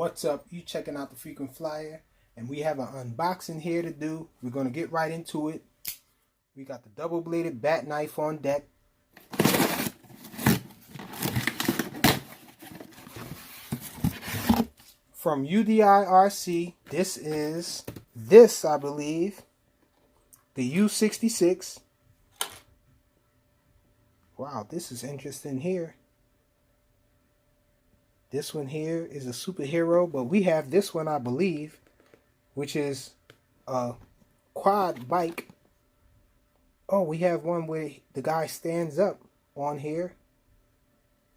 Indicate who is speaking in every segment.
Speaker 1: What's up? You checking out the Frequent Flyer, and we have an unboxing here to do. We're going to get right into it. We got the double-bladed bat knife on deck. From UDI-RC, this I believe, the U66. Wow, this is interesting here. This one here is a superhero, but we have this one, I believe, which is a quad bike. Oh, we have one where the guy stands up on here.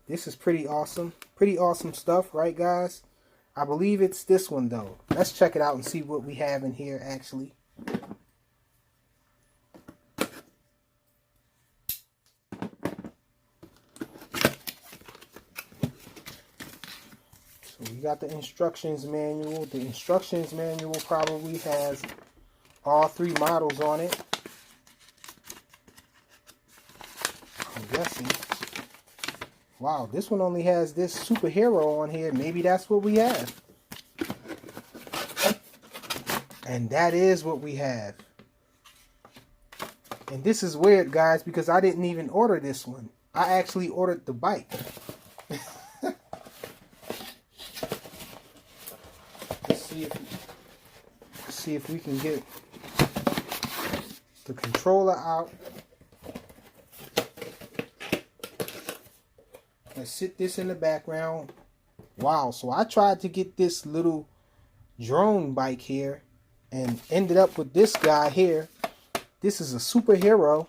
Speaker 1: This is pretty awesome. Pretty awesome stuff, right, guys? I believe it's this one, though. Let's check it out and see what we have in here, actually. We got the instructions manual. The instructions manual probably has all three models on it. I'm guessing. Wow, this one only has this superhero on here. Maybe that's what we have. And that is what we have. And this is weird, guys, because I didn't even order this one. I actually ordered the bike. See if we can get the controller out. Let's sit this in the background. Wow, so I tried to get this little drone bike here and ended up with this guy here. This is a superhero.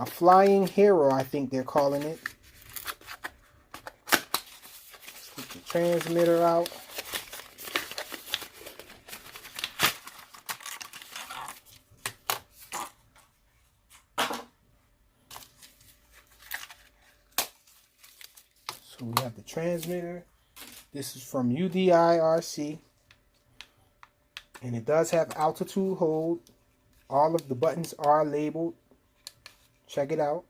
Speaker 1: A flying hero, I think they're calling it. Let's get the transmitter out. So we have the transmitter. This is from UDI-RC. And it does have altitude hold. All of the buttons are labeled. Check it out.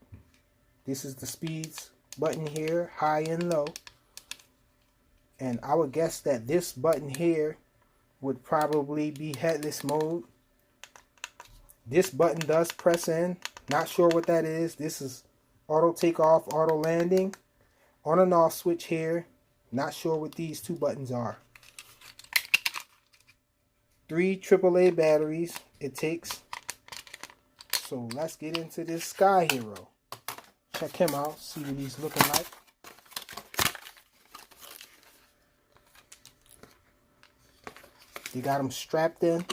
Speaker 1: This is the speeds button here, high and low. And I would guess that this button here would probably be headless mode. This button does press in. Not sure what that is. This is auto takeoff, auto landing. On and off switch here. Not sure what these two buttons are. 3 AAA batteries it takes. So let's get into this Sky Hero. Check him out. See what he's looking like. They got him strapped in.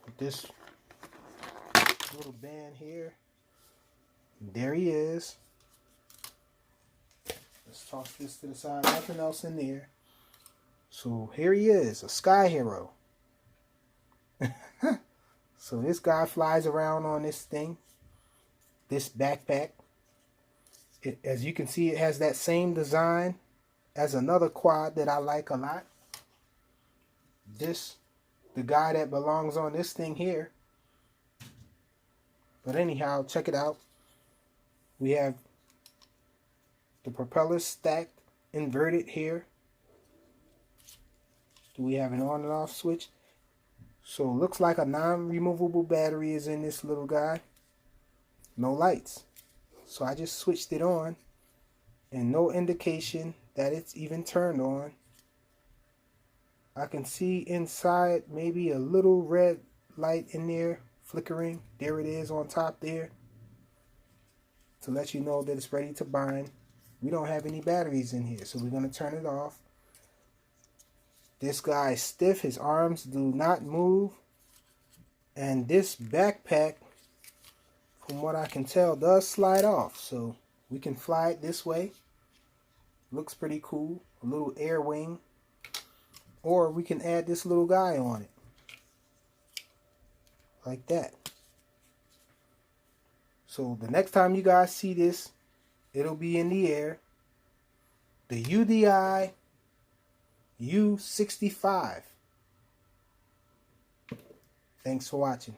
Speaker 1: With this little band here. There he is. Let's toss this to the side. Nothing else in there. So here he is, a Sky Hero. So this guy flies around on this thing. This backpack. As you can see, it has that same design as another quad that I like a lot. The guy that belongs on this thing here. But anyhow, check it out. We have the propellers stacked, inverted here. Do we have an on and off switch? So it looks like a non-removable battery is in this little guy. No lights. So I just switched it on. And no indication that it's even turned on. I can see inside maybe a little red light in there flickering. There it is on top there. To let you know that it's ready to bind. We don't have any batteries in here, so we're going to turn it off. This guy is stiff. His arms do not move. And this backpack, from what I can tell, does slide off. So we can fly it this way. Looks pretty cool. A little air wing. Or we can add this little guy on it. Like that. So the next time you guys see this, it'll be in the air. The UDI U65. Thanks for watching.